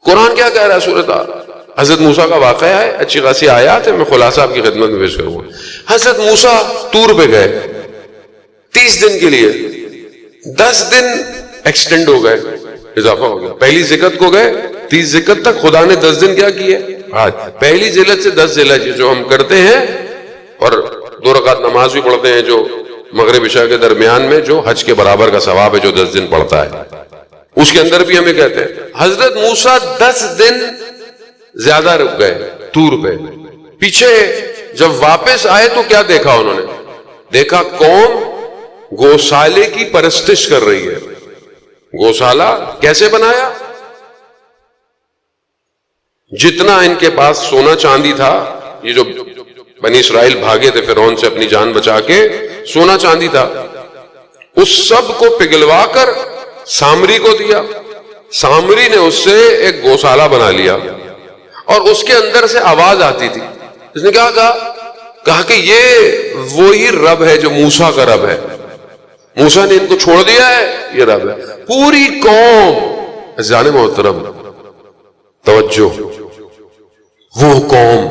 قرآن کیا کہہ رہا ہے سورۃ حضرت موسیٰ کا واقعہ ہے، اچھی خاصی آیات ہے، میں خلاصہ آپ کی خدمت میں پیش کروں گا۔ حضرت موسیٰ طور پہ گئے 30 دن کے لیے، 10 دن ایکسٹینڈ ہو گئے، اضافہ ہو گیا۔ پہلی ذکر کو گئے 30 ذکر تک، خدا نے 10 دن کیا کیے؟ آج پہلی ذلت سے 10 ذلت جو ہم کرتے ہیں، اور 2 رکعت نماز بھی پڑھتے ہیں جو مغرب عشاء کے درمیان میں، جو حج کے برابر کا ثواب ہے جو 10 دن پڑھتا ہے، اس کے اندر بھی ہمیں کہتے ہیں۔ حضرت موسیٰ 10 دن زیادہ رک گئے طور پہ۔ پیچھے جب واپس آئے تو کیا دیکھا انہوں نے؟ دیکھا قوم گوسالے کی پرستش کر رہی ہے۔ گوسالہ کیسے بنایا؟ جتنا ان کے پاس سونا چاندی تھا، یہ جو بنی اسرائیل بھاگے تھے فرعون سے اپنی جان بچا کے، سونا چاندی تھا، اس سب کو پگھلوا کر سامری کو دیا۔ سامری نے اس سے ایک گوسالہ بنا لیا، اور اس کے اندر سے آواز آتی تھی۔ اس نے کیا کہا کہ یہ وہی رب ہے جو موسیٰ کا رب ہے، موسیٰ نے ان کو چھوڑ دیا ہے، یہ رب ہے۔ پوری قوم، جان محترم توجہ، وہ قوم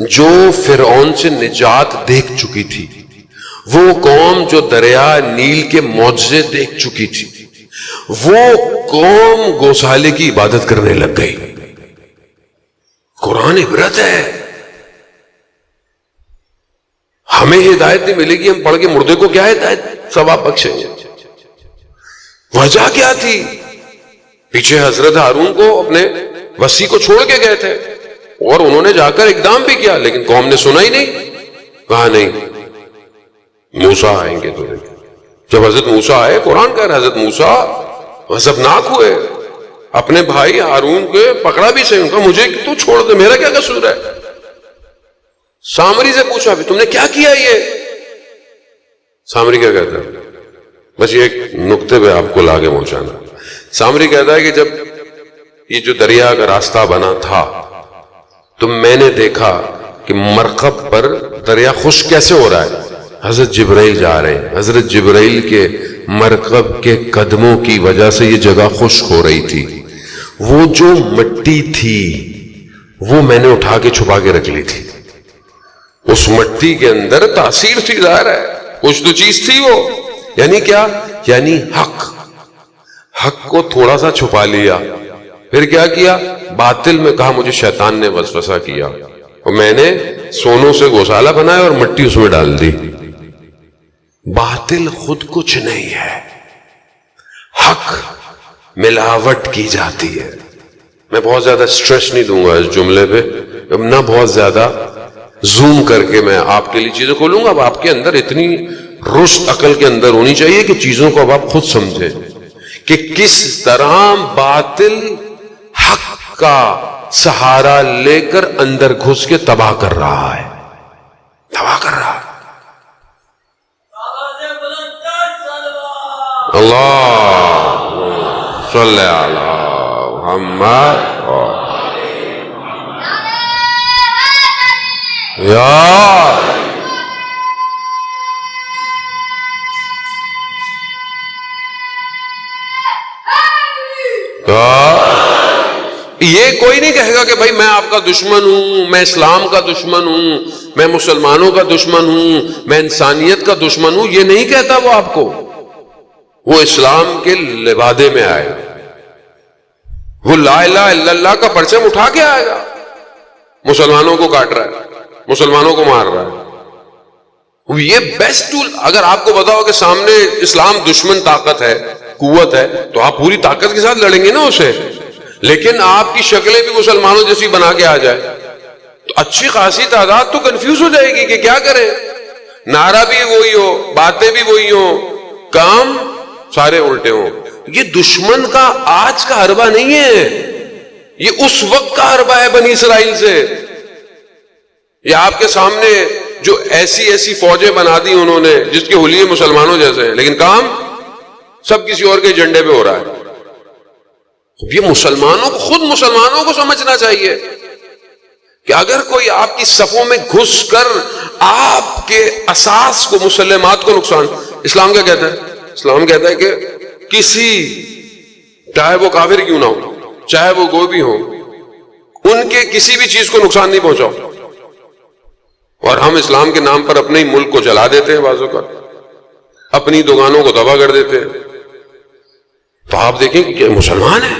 جو فرعون سے نجات دیکھ چکی تھی، وہ قوم جو دریا نیل کے معجزے دیکھ چکی تھی، وہ قوم گوسالے کی عبادت کرنے لگ گئی۔ قرآن عبرت ہے، ہمیں ہدایت نہیں ملے گی، ہم پڑھ کے مردے کو کیا ہدایت ثواب بخشیں گے؟ وجہ کیا تھی؟ پیچھے حضرت ہارون کو اپنے وصی کو چھوڑ کے گئے تھے، اور انہوں نے جا کر اقدام بھی کیا، لیکن قوم نے سنا ہی نہیں۔ کہا نہیں، موسیٰ آئیں گے تو۔ جب حضرت موسیٰ آئے، قرآن کہہ رہا ہے حضرت موسیٰ غضبناک ہوئے، اپنے بھائی ہارون کے پکڑا بھی صحیح، ان کا مجھے تو چھوڑ دے، میرا کیا قصور ہے؟ سامری سے پوچھا بھی تم نے کیا کیا؟ یہ سامری کیا کہتا ہے؟ بس یہ ایک نقطے پہ آپ کو لاگے پہنچانا۔ سامری کہتا ہے کہ جب یہ جو دریا کا راستہ بنا تھا تو میں نے دیکھا کہ مرکب پر دریا خشک کیسے ہو رہا ہے۔ حضرت جبرائیل جا رہے ہیں، حضرت جبرائیل کے مرکب کے قدموں کی وجہ سے یہ جگہ خشک ہو رہی تھی۔ وہ جو مٹی تھی وہ میں نے اٹھا کے چھپا کے رکھ لی تھی۔ اس مٹی کے اندر تاثیر تھی، ظاہر ہے کچھ تو چیز تھی وہ۔ یعنی کیا؟ یعنی حق کو تھوڑا سا چھپا لیا، پھر کیا کیا؟ باطل میں کہا مجھے شیطان نے وسوسہ کیا، اور میں نے سونوں سے گوسالہ بنایا اور مٹی اس میں ڈال دی۔ باطل خود کچھ نہیں ہے، حق ملاوٹ کی جاتی ہے۔ میں بہت زیادہ سٹریس نہیں دوں گا اس جملے پہ، اب نہ بہت زیادہ زوم کر کے میں آپ کے لیے چیزیں کھولوں گا۔ اب آپ کے اندر اتنی رشد عقل کے اندر ہونی چاہیے کہ چیزوں کو اب آپ خود سمجھیں کہ کس طرح باطل حق کا سہارا لے کر اندر گھس کے تباہ کر رہا ہے، تباہ کر رہا ہے۔ اللہ صلی علی محمد یا یہ کوئی نہیں کہے گا کہ بھائی میں آپ کا دشمن ہوں، میں اسلام کا دشمن ہوں، میں مسلمانوں کا دشمن ہوں، میں انسانیت کا دشمن ہوں۔ یہ نہیں کہتا وہ آپ کو، وہ اسلام کے لبادے میں آئے، وہ لا الہ الا اللہ کا پرچم اٹھا کے آئے گا۔ مسلمانوں کو کاٹ رہا ہے، مسلمانوں کو مار رہا ہے۔ یہ بیسٹ ٹول، اگر آپ کو بتاؤ کہ سامنے اسلام دشمن طاقت ہے، قوت ہے، تو آپ پوری طاقت کے ساتھ لڑیں گے نا اسے۔ لیکن آپ کی شکلیں بھی مسلمانوں جیسی بنا کے آ جائے تو اچھی خاصی تعداد تو کنفیوز ہو جائے گی کہ کیا کریں۔ نعرہ بھی وہی ہو، باتیں بھی وہی ہو، کام سارے الٹے ہوں۔ یہ دشمن کا آج کا حربہ نہیں ہے، یہ اس وقت کا حربہ ہے بنی اسرائیل سے۔ یہ آپ کے سامنے جو ایسی فوجیں بنا دی انہوں نے جس کے حلیے مسلمانوں جیسے ہیں، لیکن کام سب کسی اور کے ایجنڈے پہ ہو رہا ہے۔ یہ مسلمانوں کو، خود مسلمانوں کو سمجھنا چاہیے کہ اگر کوئی آپ کی صفوں میں گھس کر آپ کے اساس کو، مسلمات کو نقصان، اسلام کیا کہتا ہے؟ اسلام کہتا ہے کہ کسی چاہے وہ کافر کیوں نہ ہو، چاہے وہ گوبھی ہو، ان کے کسی بھی چیز کو نقصان نہیں پہنچاؤ. اور ہم اسلام کے نام پر اپنے ہی ملک کو جلا دیتے ہیں، بعض اوقات اپنی دکانوں کو تباہ کر دیتے ہیں. تو آپ دیکھیں کہ مسلمان ہیں.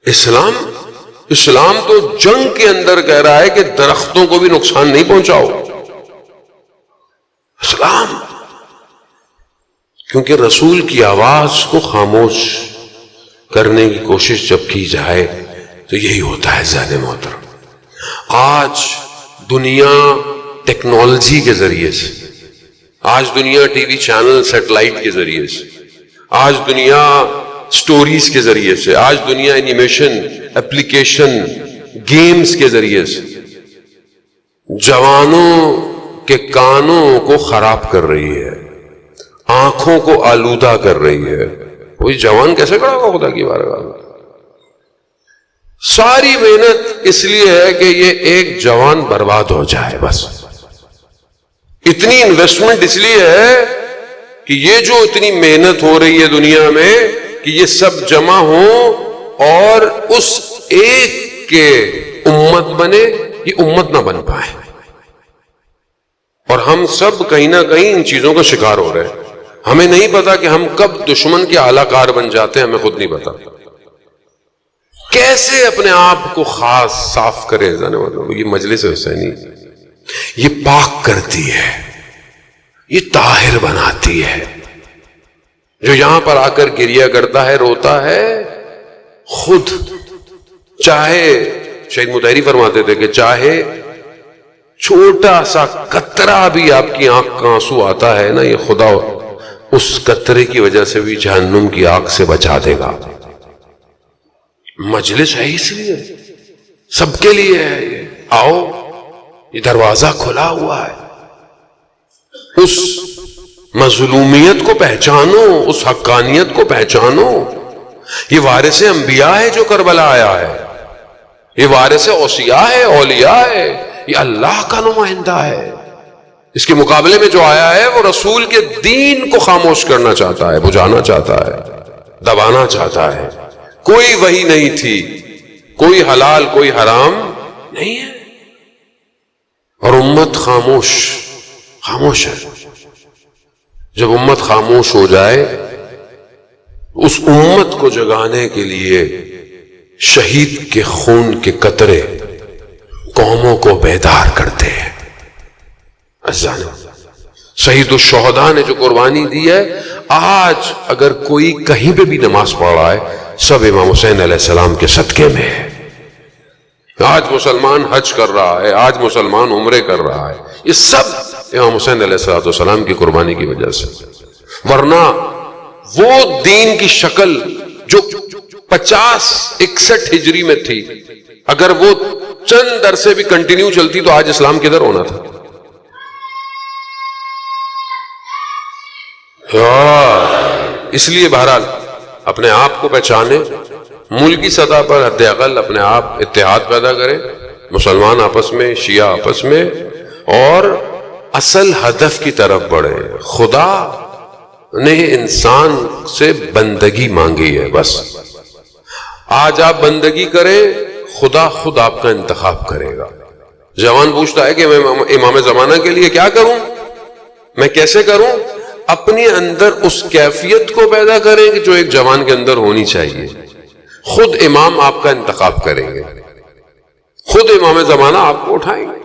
اسلام تو جنگ کے اندر کہہ رہا ہے کہ درختوں کو بھی نقصان نہیں پہنچاؤ. اسلام، کیونکہ رسول کی آواز کو خاموش کرنے کی کوشش جب کی جائے تو یہی ہوتا ہے. ذہن محترم، آج دنیا ٹیکنالوجی کے ذریعے سے، آج دنیا ٹی وی چینل سیٹلائٹ کے ذریعے سے، آج دنیا سٹوریز کے ذریعے سے، آج دنیا اینیمیشن، ایپلیکیشن، گیمز کے ذریعے سے جوانوں کے کانوں کو خراب کر رہی ہے، آنکھوں کو آلودہ کر رہی ہے. کوئی جوان کیسے کھڑا ہوگا خدا کی بارگاہ میں؟ ساری محنت اس لیے ہے کہ یہ ایک جوان برباد ہو جائے. بس اتنی انویسٹمنٹ اس لیے ہے کہ یہ جو اتنی محنت ہو رہی ہے دنیا میں کہ یہ سب جمع ہوں اور اس ایک کے امت بنے، یہ امت نہ بن پائے. اور ہم سب کہیں نہ کہیں ان چیزوں کا شکار ہو رہے ہیں. ہمیں نہیں پتا کہ ہم کب دشمن کے اعلی کار بن جاتے ہیں، ہمیں خود نہیں پتا. کیسے اپنے آپ کو خاص صاف کرے. یہ مجلس حسینی یہ پاک کرتی ہے، یہ طاہر بناتی ہے. جو یہاں پر آ کر گریہ کرتا ہے، روتا ہے، خود چاہے شہید مطہری فرماتے تھے کہ چاہے چھوٹا سا قطرہ بھی آپ کی آنکھ کا آنسو آتا ہے نا، یہ خدا اس قطرے کی وجہ سے بھی جہنم کی آگ سے بچا دے گا. مجلس ہے اس لیے، سب کے لیے ہے. یہ آؤ، یہ دروازہ کھلا ہوا ہے. اس مظلومیت کو پہچانو، اس حقانیت کو پہچانو. یہ وارث انبیاء ہے جو کربلا آیا ہے، یہ وارث اوصیاء ہے، اولیاء ہے، یہ اللہ کا نمائندہ ہے. اس کے مقابلے میں جو آیا ہے وہ رسول کے دین کو خاموش کرنا چاہتا ہے، بجھانا چاہتا ہے، دبانا چاہتا ہے. کوئی وحی نہیں تھی، کوئی حلال کوئی حرام نہیں ہے، اور امت خاموش ہے. جب امت خاموش ہو جائے، اس امت کو جگانے کے لیے شہید کے خون کے قطرے قوموں کو بیدار کرتے ہیں. شہید الشہداء نے جو قربانی دی ہے، آج اگر کوئی کہیں پہ بھی نماز پڑھ رہا ہے، سب امام حسین علیہ السلام کے صدقے میں ہے. آج مسلمان حج کر رہا ہے، آج مسلمان عمرے کر رہا ہے، یہ سب امام حسین علیہ السلام کی قربانی کی وجہ سے. ورنہ وہ دین کی شکل جو 50-61 ہجری میں تھی، اگر وہ چند عرصے بھی کنٹینیو چلتی تو آج اسلام کدھر ہونا تھا. اس لیے بہرحال اپنے آپ کو پہچانے، ملکی سطح پر حد اقل اپنے آپ اتحاد پیدا کریں، مسلمان آپس میں، شیعہ آپس میں، اور اصل ہدف کی طرف بڑھے. خدا نے انسان سے بندگی مانگی ہے. بس آج آپ بندگی کریں، خدا خود آپ کا انتخاب کرے گا. جوان پوچھتا ہے کہ میں امام زمانہ کے لیے کیا کروں، میں کیسے کروں؟ اپنے اندر اس کیفیت کو پیدا کریں کہ جو ایک جوان کے اندر ہونی چاہیے. خود امام آپ کا انتخاب کریں گے، خود امام زمانہ آپ کو اٹھائیں گے.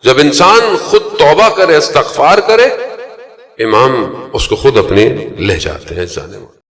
جب انسان خود توبہ کرے، استغفار کرے، امام اس کو خود اپنے لے جاتے ہیں.